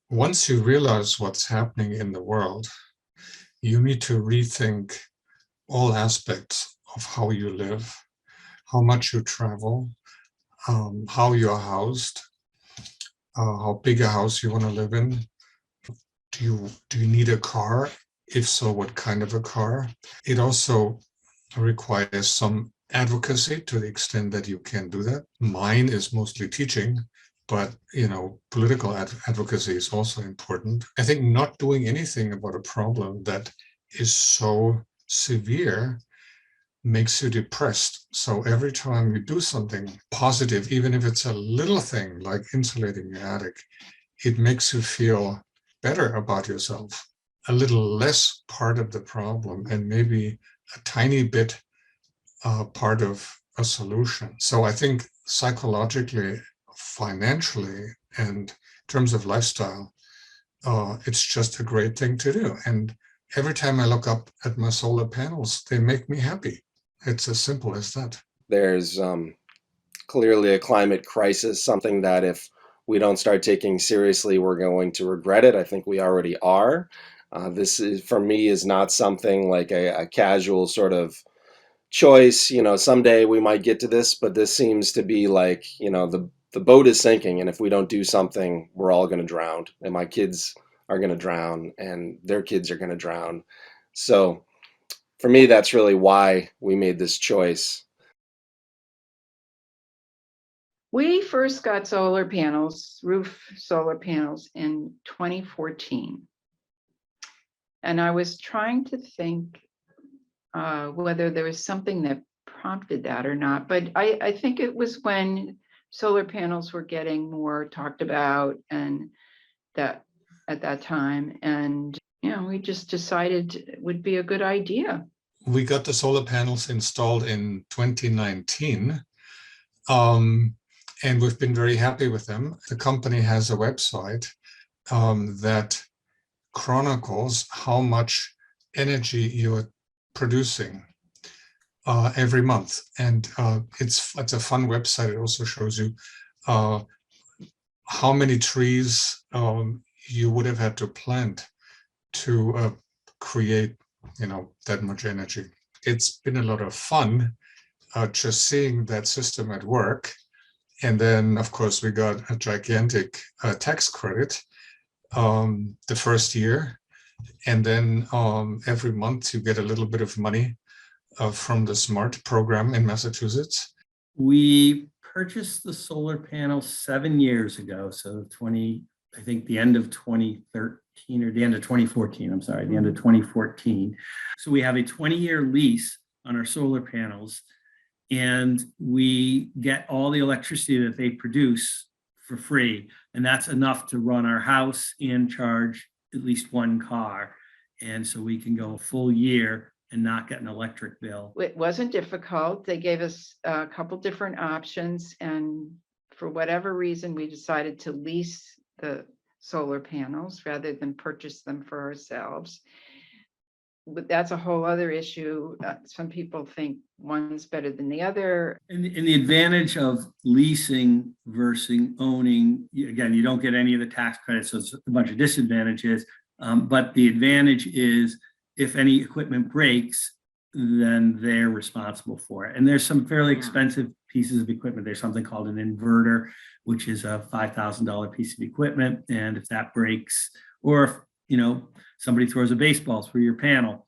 Once you realize what's happening in the world, you need to rethink all aspects of how you live, how much you travel, how you're housed, how big a house you want to live in. Do you need a car? If so, what kind of a car? It also requires some advocacy to the extent that you can do that. Mine is mostly teaching, but political advocacy is also important. I think not doing anything about a problem that is so severe makes you depressed. So every time you do something positive, even if it's a little thing like insulating your attic, it makes you feel better about yourself, a little less part of the problem, and maybe a tiny bit part of a solution. So I think psychologically, financially, and in terms of lifestyle, it's just a great thing to do. And every time I look up at my solar panels, they make me happy. It's as simple as that. There's clearly a climate crisis, something that if we don't start taking seriously, we're going to regret it. I think we already are. This is, for me, is not something like a casual sort of choice. Someday we might get to this, but this seems to be like, the boat is sinking, and if we don't do something, we're all going to drown, and my kids are going to drown, and their kids are going to drown. So for me, that's really why we made this choice. We first got solar panels, roof solar panels, in 2014. And I was trying to think whether there was something that prompted that or not. But I think it was when solar panels were getting more talked about and that at that time. And, we just decided it would be a good idea. We got the solar panels installed in 2019. And we've been very happy with them. The company has a website that chronicles how much energy you're producing every month. And it's a fun website. It also shows you how many trees you would have had to plant to create, that much energy. It's been a lot of fun just seeing that system at work. And then, of course, we got a gigantic tax credit the first year. And then every month you get a little bit of money from the SMART program in Massachusetts. We purchased the solar panels 7 years ago. So I think the end of 2013 or the end of 2014, I'm sorry, the end of 2014. So we have a 20-year lease on our solar panels, and we get all the electricity that they produce for free. And that's enough to run our house and charge at least one car. And so we can go a full year and not get an electric bill. It wasn't difficult. They gave us a couple different options. And for whatever reason, we decided to lease the solar panels rather than purchase them for ourselves. But that's a whole other issue. Some people think one's better than the other. And the advantage of leasing versus owning, again, you don't get any of the tax credits, so it's a bunch of disadvantages. But the advantage is if any equipment breaks, then they're responsible for it. And there's some fairly expensive pieces of equipment. There's something called an inverter, which is a $5,000 piece of equipment. And if that breaks, or if somebody throws a baseball through your panel,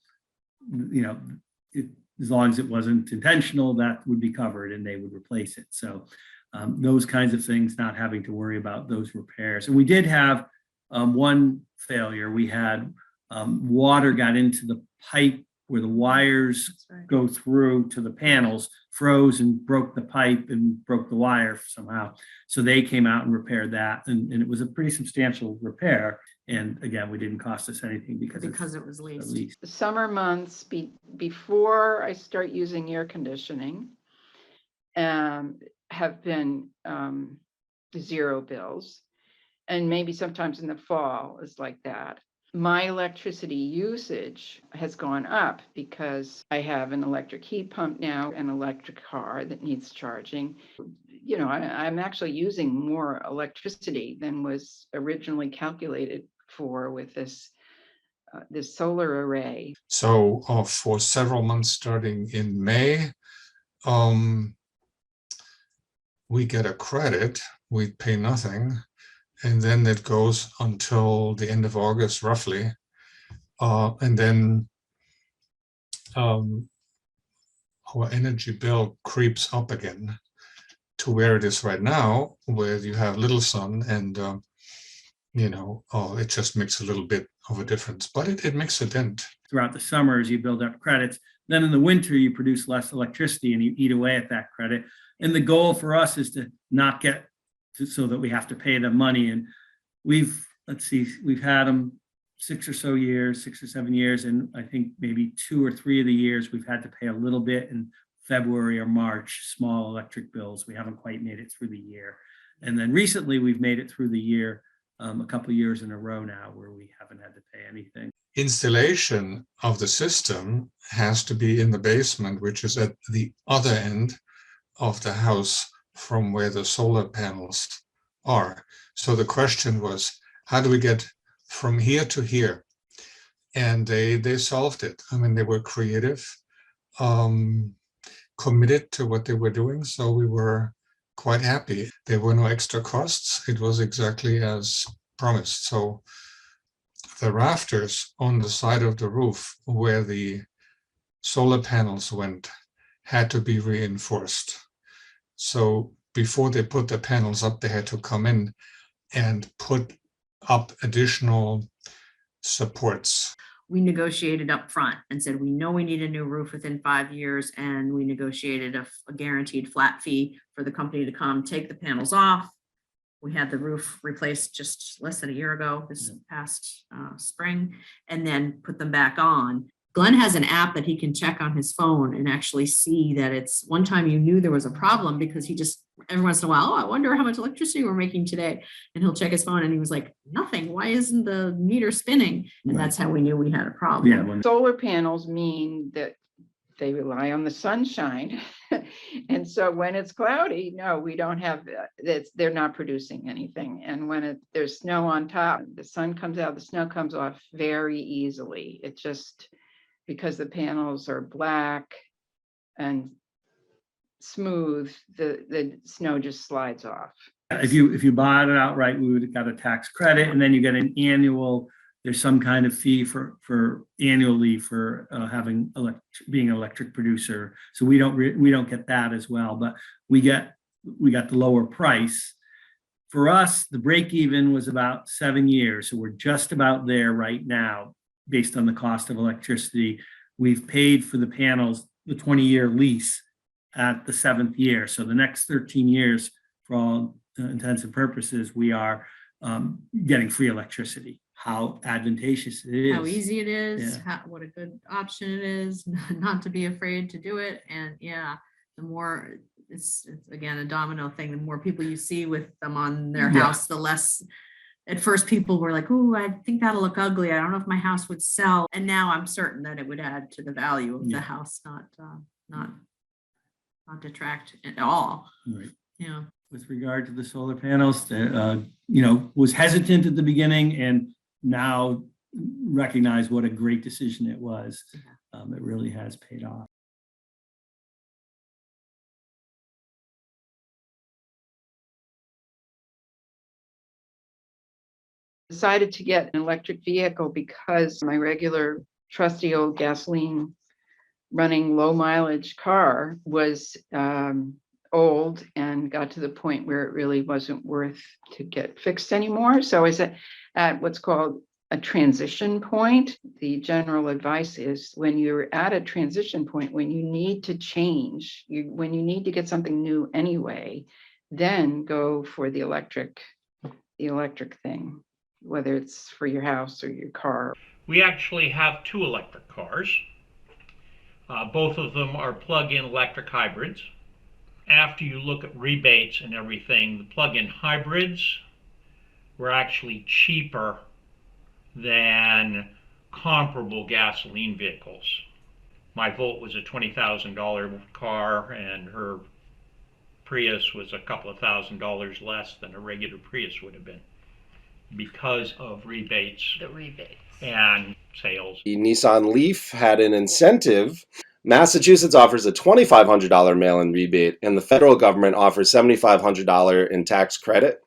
as long as it wasn't intentional, that would be covered and they would replace it. So those kinds of things, not having to worry about those repairs. And we did have one failure. We had water got into the pipe where the wires go through to the panels, froze and broke the pipe and broke the wire somehow. So they came out and repaired that. And it was a pretty substantial repair. And again, it didn't cost us anything because it was leased. The summer months before I start using air conditioning have been zero bills. And maybe sometimes in the fall is like that. My electricity usage has gone up because I have an electric heat pump now, an electric car that needs charging. I'm actually using more electricity than was originally calculated for with this solar array. So for several months starting in May, we get a credit, we pay nothing, and then it goes until the end of August roughly. And then our energy bill creeps up again to where it is right now, where you have little sun and it just makes a little bit of a difference, but it makes a dent. Throughout the summers, you build up credits. Then in the winter, you produce less electricity and you eat away at that credit. And the goal for us is to not get so that we have to pay them money. And we've had them 6 or 7 years. And I think maybe 2 or 3 of the years we've had to pay a little bit in February or March, small electric bills. We haven't quite made it through the year. And then recently we've made it through the year, a couple of years in a row now where we haven't had to pay anything. Installation of the system has to be in the basement, which is at the other end of the house from where the solar panels are. So the question was, how do we get from here to here? And they solved it. I mean, they were creative, committed to what they were doing. So we were quite happy. There were no extra costs. It was exactly as promised. So the rafters on the side of the roof where the solar panels went had to be reinforced. So before they put the panels up, they had to come in and put up additional supports. We negotiated up front and said, we know we need a new roof within 5 years, and we negotiated a guaranteed flat fee for the company to come take the panels off. We had the roof replaced just less than a year ago, this past spring, and then put them back on. Glenn has an app that he can check on his phone and actually see that it's one time you knew there was a problem because he just every once in a while, I wonder how much electricity we're making today. And he'll check his phone and he was like, nothing. Why isn't the meter spinning? And that's how we knew we had a problem. Yeah, solar panels mean that they rely on the sunshine. And so when it's cloudy, no, we don't have that. They're not producing anything. And when there's snow on top, the sun comes out, the snow comes off very easily. It just, because the panels are black and smooth, the snow just slides off. If you bought it outright, we would have got a tax credit, and then you get an annual. There's some kind of fee for annually for being an electric producer. So we don't get that as well, but we got the lower price. For us, the break even was about 7 years, so we're just about there right now, based on the cost of electricity. We've paid for the panels, the 20-year lease at the 7th year. So the next 13 years, for all intents and purposes, we are getting free electricity. How advantageous it is. How easy it is, Yeah. what a good option it is, not to be afraid to do it. And yeah, the more it's again a domino thing, the more people you see with them on their house, the less. At first people were like, oh, I think that'll look ugly. I don't know if my house would sell. And now I'm certain that it would add to the value of the house, not detract at all. Right. Yeah. With regard to the solar panels, was hesitant at the beginning and now recognize what a great decision it was. It really has paid off. Decided to get an electric vehicle because my regular trusty old gasoline running low mileage car was old and got to the point where it really wasn't worth to get fixed anymore. So I was at what's called a transition point. The general advice is when you're at a transition point, when you need to change, when you need to get something new anyway, then go for the electric thing, whether it's for your house or your car. We actually have 2 electric cars. Both of them are plug-in electric hybrids. After you look at rebates and everything, the plug-in hybrids were actually cheaper than comparable gasoline vehicles. My Volt was a $20,000 car, and her Prius was a couple of $1,000s less than a regular Prius would have been because of rebates and sales. The Nissan Leaf had an incentive. Massachusetts offers a $2,500 mail-in rebate, and the federal government offers $7,500 in tax credit.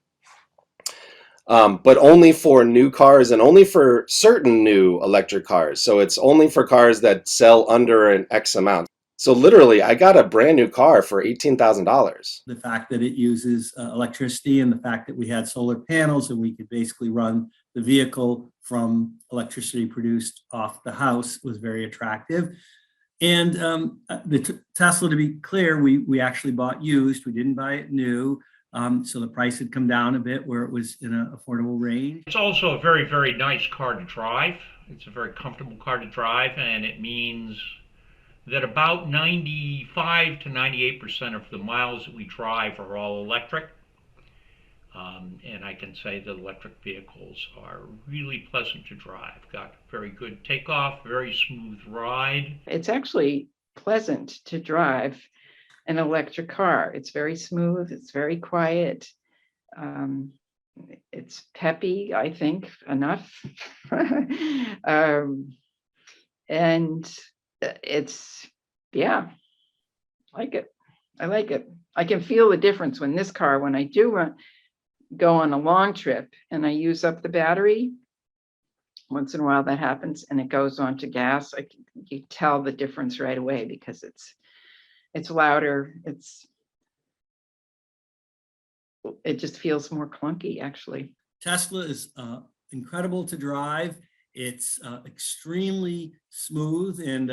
But only for new cars and only for certain new electric cars. So it's only for cars that sell under an X amount. So literally, I got a brand new car for $18,000. The fact that it uses electricity and the fact that we had solar panels and we could basically run the vehicle from electricity produced off the house was very attractive. And the Tesla, to be clear, we actually bought used. We didn't buy it new. So the price had come down a bit where it was in an affordable range. It's also a very, very nice car to drive. It's a very comfortable car to drive, and it means that about 95 to 98% of the miles that we drive are all electric. And I can say that electric vehicles are really pleasant to drive. Got very good takeoff, very smooth ride. It's actually pleasant to drive an electric car. It's very smooth, it's very quiet. It's peppy, I think, enough. And it's, yeah, I like it. I can feel the difference when this car, when I do go on a long trip and I use up the battery, once in a while that happens, and it goes on to gas, you tell the difference right away because it's louder. It just feels more clunky, actually. Tesla is incredible to drive. It's extremely smooth and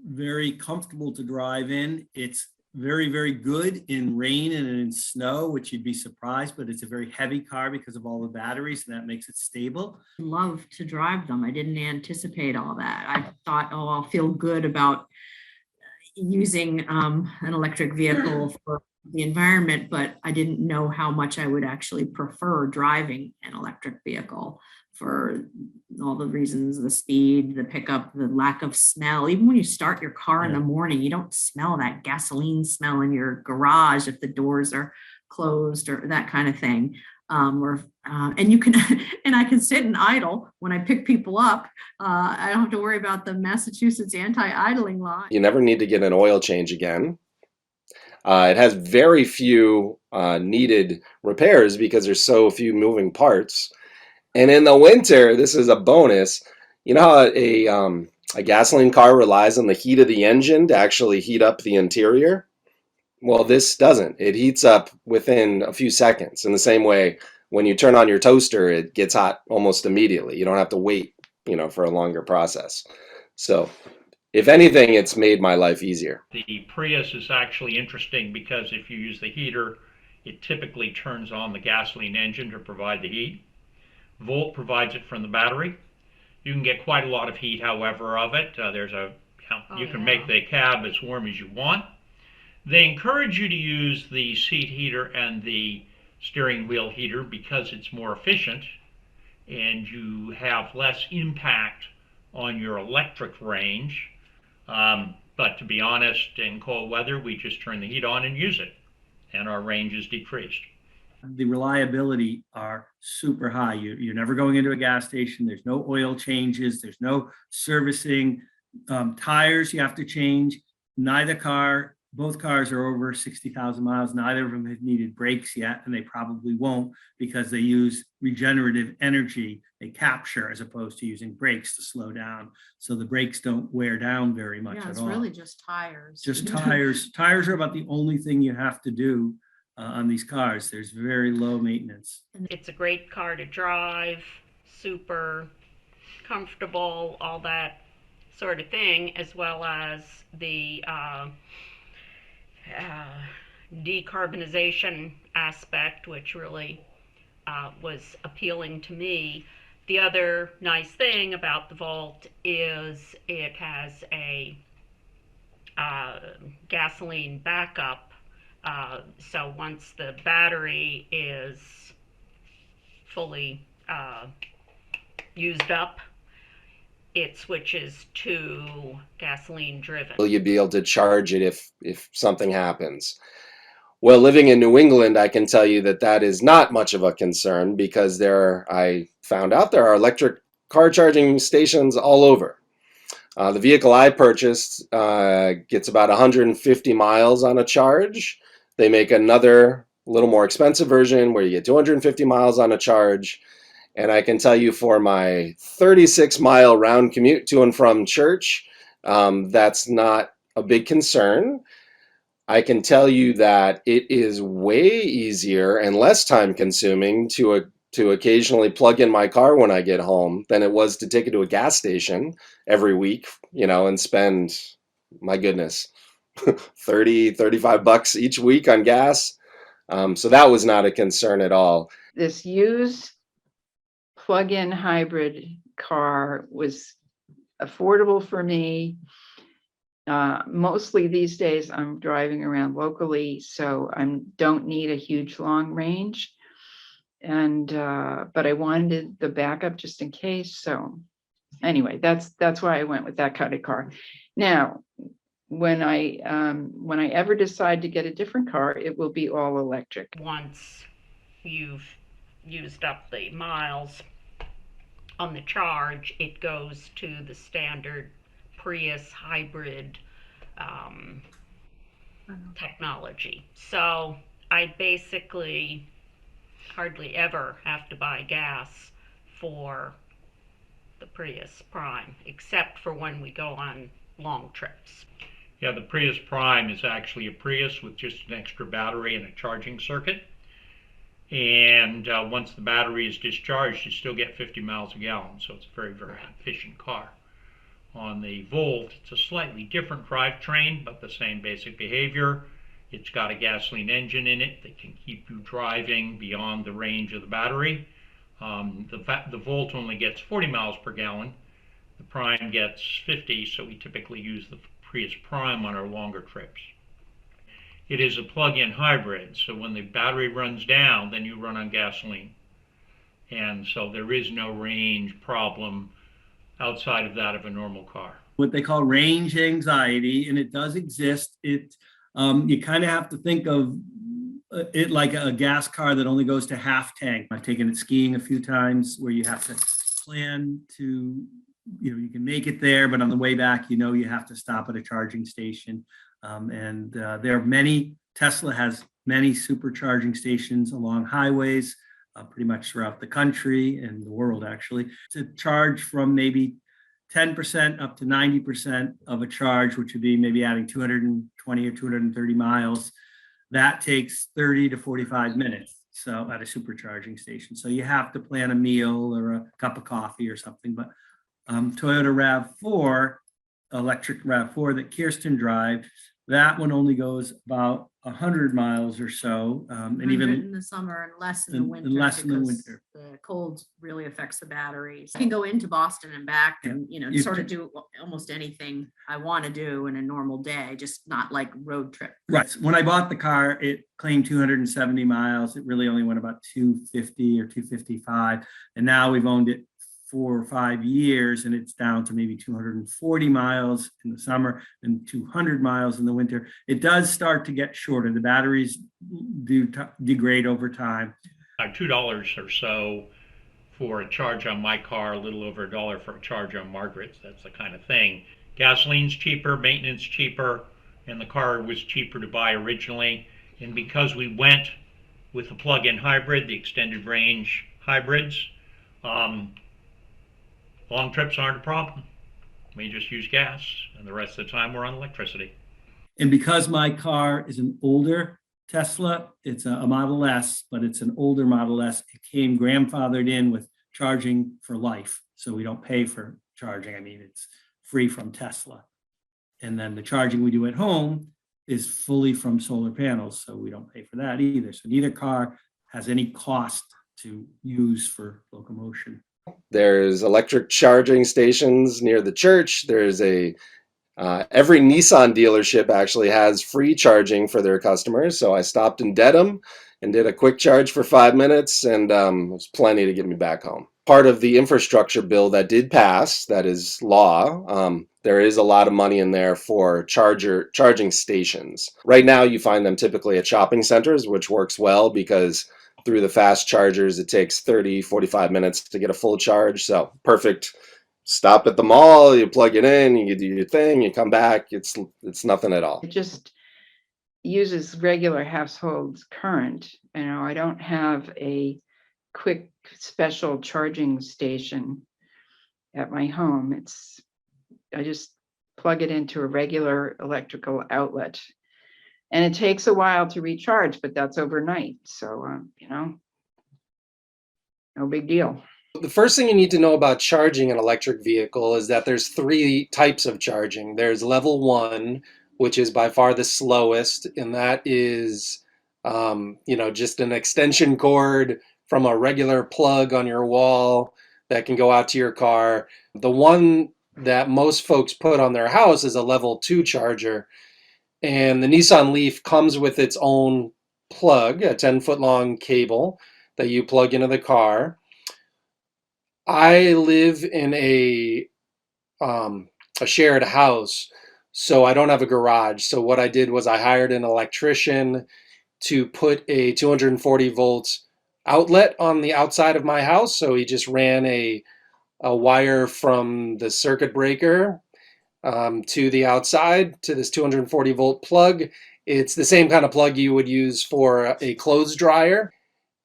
very comfortable to drive in. It's very, very good in rain and in snow, which you'd be surprised, but it's a very heavy car because of all the batteries, and that makes it stable. Love to drive them. I didn't anticipate all that. I thought, oh, I'll feel good about using an electric vehicle for the environment, but I didn't know how much I would actually prefer driving an electric vehicle for all the reasons: the speed, the pickup, the lack of smell. Even when you start your car in the morning, you don't smell that gasoline smell in your garage if the doors are closed or that kind of thing. And you can, and I can sit and idle when I pick people up. I don't have to worry about the Massachusetts anti-idling law. You never need to get an oil change again. It has very few needed repairs because there's so few moving parts. And in the winter, this is a bonus. You know how a gasoline car relies on the heat of the engine to actually heat up the interior? Well, this doesn't. It heats up within a few seconds. In the same way, when you turn on your toaster, it gets hot almost immediately. You don't have to wait, for a longer process. So, if anything, it's made my life easier. The Prius is actually interesting because if you use the heater, it typically turns on the gasoline engine to provide the heat. Volt provides it from the battery. You can get quite a lot of heat, however, of it. You can make the cab as warm as you want. They encourage you to use the seat heater and the steering wheel heater because it's more efficient and you have less impact on your electric range. But to be honest, in cold weather, we just turn the heat on and use it, and our range is decreased. The reliability are super high. You're never going into a gas station. There's no oil changes. There's no servicing. Tires you have to change. Both cars are over 60,000 miles. Neither of them have needed brakes yet, and they probably won't because they use regenerative energy. They capture as opposed to using brakes to slow down. So the brakes don't wear down very much at all. It's really just tires. Just tires. Tires are about the only thing you have to do on these cars. There's very low maintenance. It's a great car to drive, super comfortable, all that sort of thing, as well as the decarbonization aspect, which really was appealing to me. The other nice thing about the Volt is it has a gasoline backup. So once the battery is fully used up, it switches to gasoline driven. Will you be able to charge it if something happens? Well, living in New England, I can tell you that that is not much of a concern because I found out there are electric car charging stations all over. The vehicle I purchased gets about 150 miles on a charge. They make another little more expensive version where you get 250 miles on a charge. And I can tell you for my 36-mile round commute to and from church, that's not a big concern. I can tell you that it is way easier and less time consuming to occasionally plug in my car when I get home than it was to take it to a gas station every week, and spend, my goodness, 30, 35 bucks each week on gas. So that was not a concern at all. This used plug-in hybrid car was affordable for me. Mostly these days I'm driving around locally, so I don't need a huge long range. And but I wanted the backup just in case. So anyway, that's why I went with that kind of car. Now, when I ever decide to get a different car, it will be all electric. Once you've used up the miles on the charge, it goes to the standard Prius hybrid technology. So I basically hardly ever have to buy gas for the Prius Prime, except for when we go on long trips. Yeah, the Prius Prime is actually a Prius with just an extra battery and a charging circuit. And once the battery is discharged, you still get 50 miles a gallon. So it's a very, very efficient car. On the Volt, it's a slightly different drivetrain, but the same basic behavior. It's got a gasoline engine in it that can keep you driving beyond the range of the battery. The Volt only gets 40 miles per gallon. The Prime gets 50, so we typically use the Prius Prime on our longer trips. It is a plug-in hybrid, so when the battery runs down, then you run on gasoline. And so there is no range problem outside of that of a normal car. What they call range anxiety, and it does exist. You kind of have to think of it like a gas car that only goes to half tank. I've taken it skiing a few times where you have to plan to, you can make it there, but on the way back, you have to stop at a charging station. And there are many, Tesla has many supercharging stations along highways, pretty much throughout the country and the world, actually, to charge from maybe 10% up to 90% of a charge, which would be maybe adding 220 or 230 miles. That takes 30 to 45 minutes. So at a supercharging station. So you have to plan a meal or a cup of coffee or something. But Toyota RAV4, electric RAV4 that Kirsten drives, that one only goes about 100 miles or so, and even in the summer and less in the winter. The cold really affects the batteries. I can go into Boston and back, and sort of do almost anything I want to do in a normal day, just not like road trip. Right. When I bought the car, it claimed 270 miles. It really only went about 250 or 255, and now we've owned it 4 or 5 years, and it's down to maybe 240 miles in the summer and 200 miles in the winter. It does start to get shorter. The batteries do degrade over time. $2 or so for a charge on my car, a little over $1 for a charge on Margaret's. That's the kind of thing. Gasoline's cheaper, maintenance cheaper, and the car was cheaper to buy originally. And because we went with the plug-in hybrid, the extended range hybrids, long trips aren't a problem. We just use gas, and the rest of the time we're on electricity. And because my car is an older Tesla, it's a Model S, but it's an older Model S. It came grandfathered in with charging for life. So we don't pay for charging. I mean, it's free from Tesla. And then the charging we do at home is fully from solar panels. So we don't pay for that either. So neither car has any cost to use for locomotion. There's electric charging stations near the church. There's every Nissan dealership actually has free charging for their customers. So I stopped in Dedham and did a quick charge for 5 minutes, and it was plenty to get me back home. part of the infrastructure bill that did pass, that is law, there is a lot of money in there for charging stations. Right now, you find them typically at shopping centers, which works well because through the fast chargers, it takes 30, 45 minutes to get a full charge. So perfect. Stop at the mall, you plug it in, you do your thing, you come back. It's nothing at all. It just uses regular household current. You know, I don't have a quick special charging station at my home. I just plug it into a regular electrical outlet. And it takes a while to recharge, but that's overnight. So, you know, no big deal. The first thing you need to know about charging an electric vehicle is that there's 3 types of charging. There's level 1, which is by far the slowest, and that is, just an extension cord from a regular plug on your wall that can go out to your car. The one that most folks put on their house is a level 2 charger, and the Nissan Leaf comes with its own plug, a 10-foot long cable that you plug into the car. I live in a shared house, so I don't have a garage. So what I did was I hired an electrician to put a 240 volt outlet on the outside of my house. So he just ran a wire from the circuit breaker to the outside to this 240 volt plug. It's the same kind of plug you would use for a clothes dryer.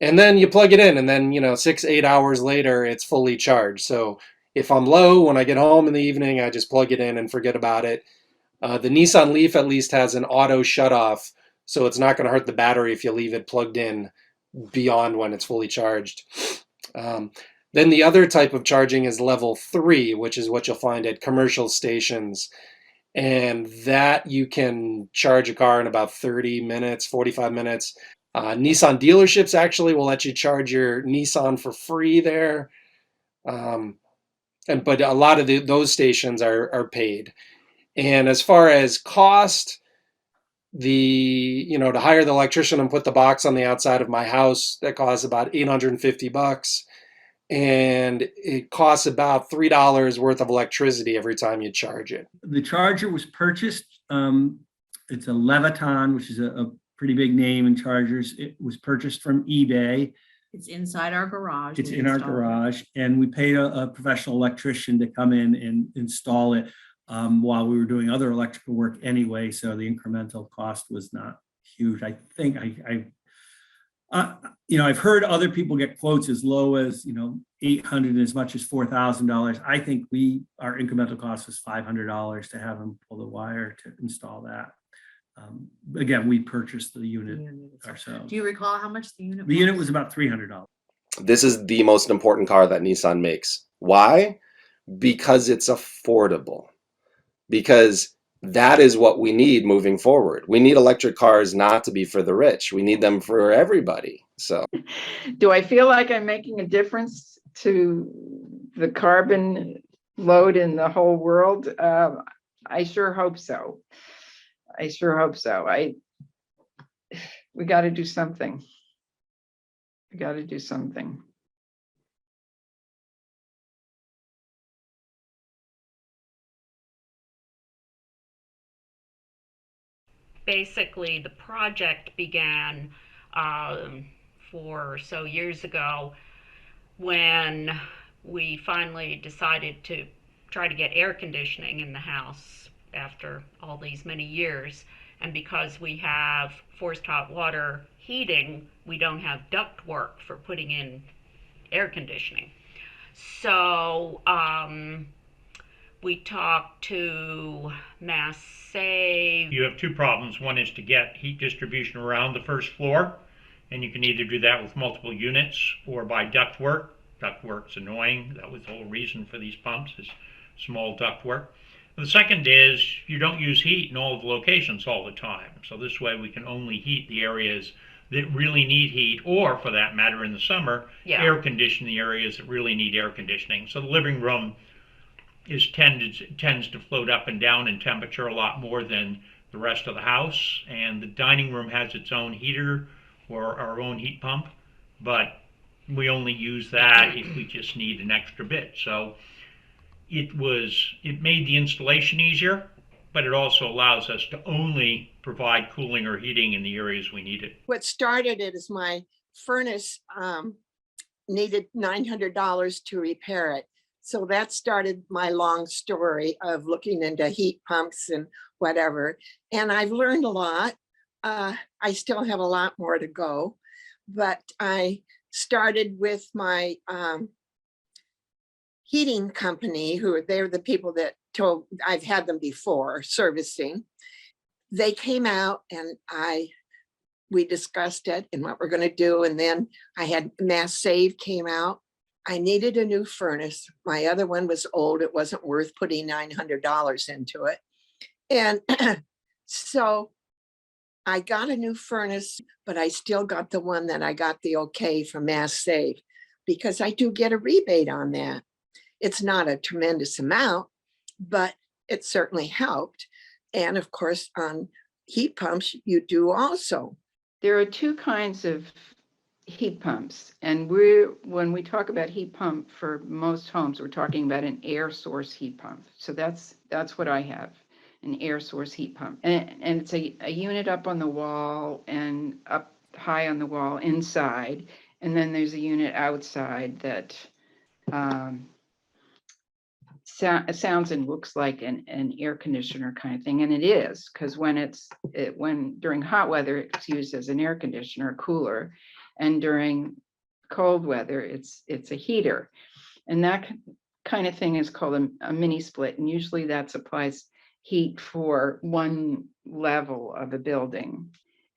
And then you plug it in, and then 6-8 hours later it's fully charged. So if I'm low when I get home in the evening, I just plug it in and forget about it. The Nissan Leaf at least has an auto shut off, so it's not going to hurt the battery if you leave it plugged in beyond when it's fully charged. Then the other type of charging is level 3, which is what you'll find at commercial stations. And that you can charge a car in about 30 minutes, 45 minutes. Nissan dealerships actually will let you charge your Nissan for free there. But a lot of those stations are paid. And as far as cost, to hire the electrician and put the box on the outside of my house, that costs about $850. And it costs about $3 worth of electricity every time you charge it. The charger was purchased. It's a Leviton, which is a pretty big name in chargers. It was purchased from eBay. It's inside our garage. It's We in our installed it. garage, and we paid a professional electrician to come in and install it while we were doing other electrical work anyway. So the incremental cost was not huge. I think I've heard other people get quotes as low as $800 and as much as $4,000. I think our incremental cost was $500 to have them pull the wire to install that. Again, we purchased the unit ourselves. Do you recall how much the unit was? The unit was about $300. This is the most important car that Nissan makes. Why? Because it's affordable. Because that is what we need moving forward. We need electric cars not to be for the rich. We need them for everybody. So, Do I feel like I'm making a difference to the carbon load in the whole world? I sure hope so. We got to do something. Basically, the project began 4 or so years ago when we finally decided to try to get air conditioning in the house after all these many years. And because we have forced hot water heating, we don't have duct work for putting in air conditioning. So we talked to Mass Save. You have 2 problems. One is to get heat distribution around the first floor, and you can either do that with multiple units or by ductwork. Ductwork's annoying. That was the whole reason for these pumps, is small ductwork. The second is you don't use heat in all of the locations all the time. So this way we can only heat the areas that really need heat, or for that matter in the summer, air condition the areas that really need air conditioning. So the living room tends to float up and down in temperature a lot more than the rest of the house, and the dining room has its own heater or our own heat pump, but We only use that if we just need an extra bit. So it made the installation easier, but it also allows us to only provide cooling or heating in the areas we need it. What started it is my furnace needed $900 to repair it. So that started my long story of looking into heat pumps and whatever. And I've learned a lot. I still have a lot more to go, but I started with my heating company, they're the people that I've had them before servicing. They came out and we discussed it and what we're going to do. And then I had Mass Save came out. I needed a new furnace. My other one was old. It wasn't worth putting $900 into it. And so I got a new furnace, but I still got the one that I got the okay from Mass Save, because I do get a rebate on that. It's not a tremendous amount, but it certainly helped. And of course, on heat pumps, you do also. There are two kinds of heat pumps, and when we talk about heat pump for most homes, we're talking about an air source heat pump. So that's what I have, an air source heat pump, and it's a unit up on the wall and up high on the wall inside, and then there's a unit outside that sounds and looks like an air conditioner kind of thing, and it is, because when during hot weather it's used as an air conditioner, cooler, and during cold weather it's a heater, and that kind of thing is called a mini split, and usually that supplies heat for one level of a building,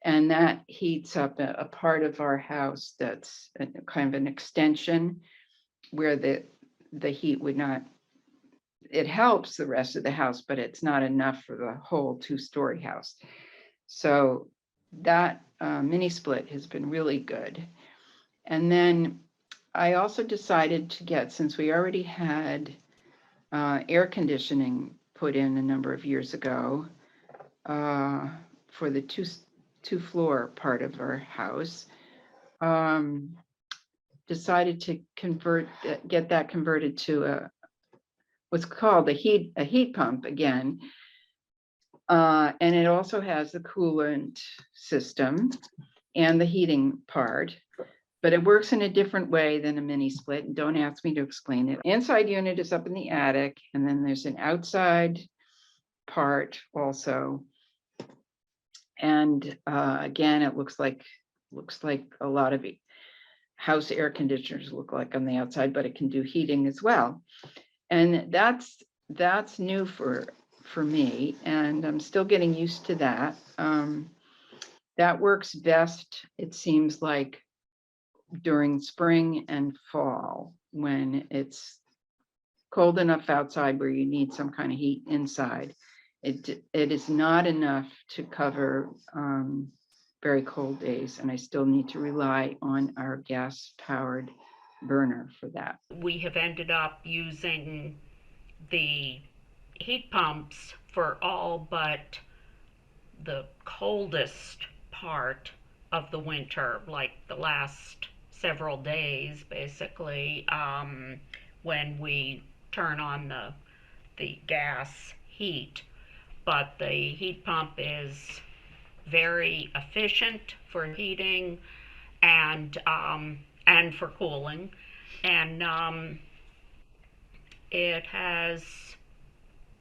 and that heats up a part of our house that's kind of an extension where the heat would not. It helps the rest of the house, but it's not enough for the whole 2-story house. So that mini split has been really good. And then I also decided to get, since we already had air conditioning put in a number of years ago for the two-floor part of our house, decided to get that converted to what's called a heat pump again. And it also has the coolant system and the heating part, but it works in a different way than a mini split. And don't ask me to explain it. Inside unit is up in the attic, and then there's an outside part also. And again, it looks like a lot of house air conditioners look like on the outside, but it can do heating as well. And that's new for me, and I'm still getting used to that. That works best, it seems like, during spring and fall, when it's cold enough outside where you need some kind of heat inside. It is not enough to cover very cold days, and I still need to rely on our gas-powered burner for that. We have ended up using the heat pumps for all but the coldest part of the winter, like the last several days, basically, when we turn on the gas heat. But the heat pump is very efficient for heating and for cooling, and it has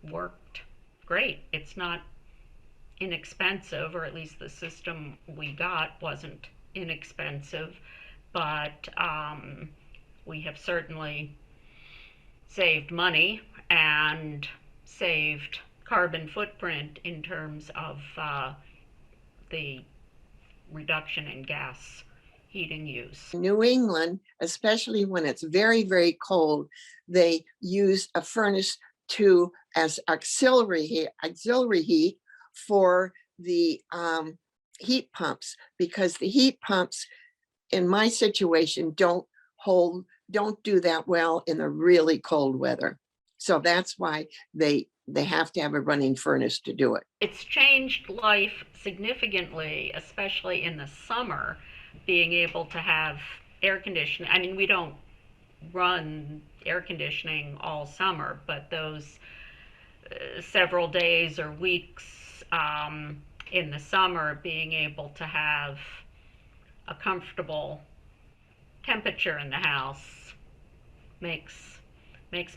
worked great. It's not inexpensive, or at least the system we got wasn't inexpensive, but we have certainly saved money and saved carbon footprint in terms of the reduction in gas heating use. New England, especially when it's very, very cold, they use a furnace as auxiliary heat for the heat pumps, because the heat pumps in my situation don't do that well in the really cold weather. So that's why they have to have a running furnace to do it. It's changed life significantly, especially in the summer, being able to have air conditioning. I mean, we don't run air conditioning all summer, but those several days or weeks in the summer, being able to have a comfortable temperature in the house makes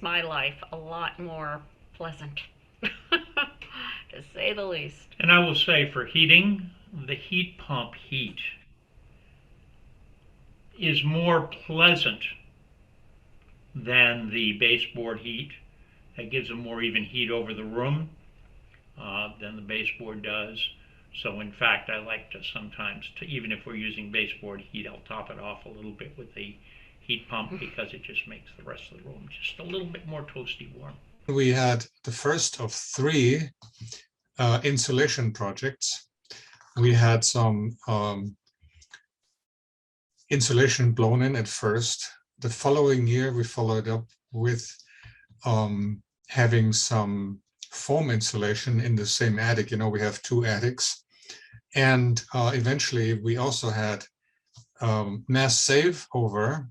my life a lot more pleasant, to say the least. And I will say, for heating, the heat pump heat is more pleasant than the baseboard heat. It gives a more even heat over the room than the baseboard does. So in fact, I like to sometimes, even if we're using baseboard heat, I'll top it off a little bit with the heat pump, because it just makes the rest of the room just a little bit more toasty warm. We had the first of 3 insulation projects. We had some insulation blown in at first. The following year, we followed up with having some foam insulation in the same attic. You know, we have 2 attics. And eventually, we also had mass save over,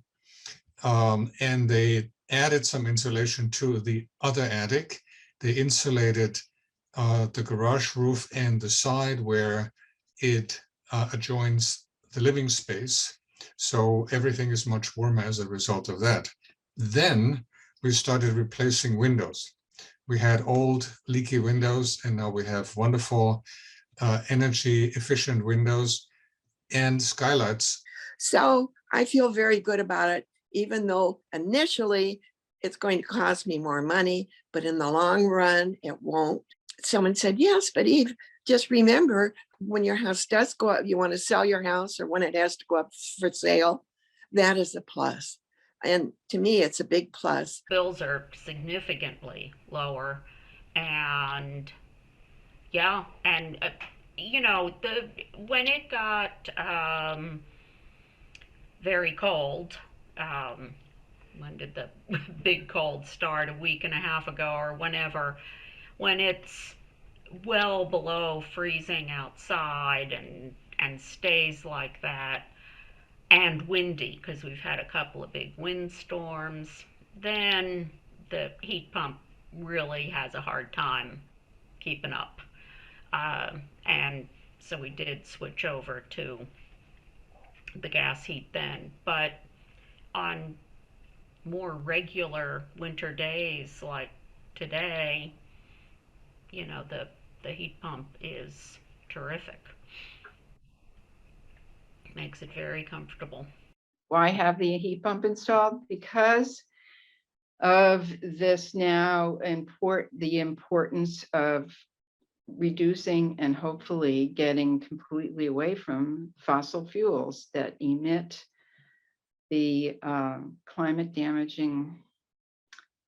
and they added some insulation to the other attic. They insulated the garage roof and the side where it adjoins the living space. So everything is much warmer as a result of that. Then we started replacing windows. We had old leaky windows, and now we have wonderful energy efficient windows and skylights. So I feel very good about it, even though initially it's going to cost me more money, but in the long run, it won't. Someone said, yes, but Eve, just remember, when your house does go up, you want to sell your house, or when it has to go up for sale, that is a plus. And to me, it's a big plus. Bills are significantly lower, and yeah, and you know, when it got very cold, when did the big cold start? A week and a half ago or whenever, when it's well below freezing outside and stays like that, and windy, because we've had a couple of big windstorms, then the heat pump really has a hard time keeping up. And so we did switch over to the gas heat then. But on more regular winter days like today, you know, the heat pump is terrific. Makes it very comfortable. Why have the heat pump installed? Because of this now the importance of reducing and hopefully getting completely away from fossil fuels that emit the climate damaging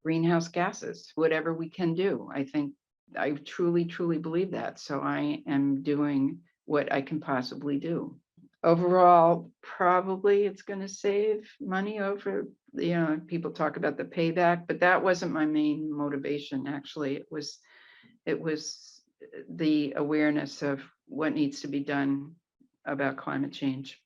greenhouse gases, whatever we can do. I truly, truly believe that. So I am doing what I can possibly do. Overall, probably it's going to save money over, you know, people talk about the payback, but that wasn't my main motivation. Actually, it was the awareness of what needs to be done about climate change.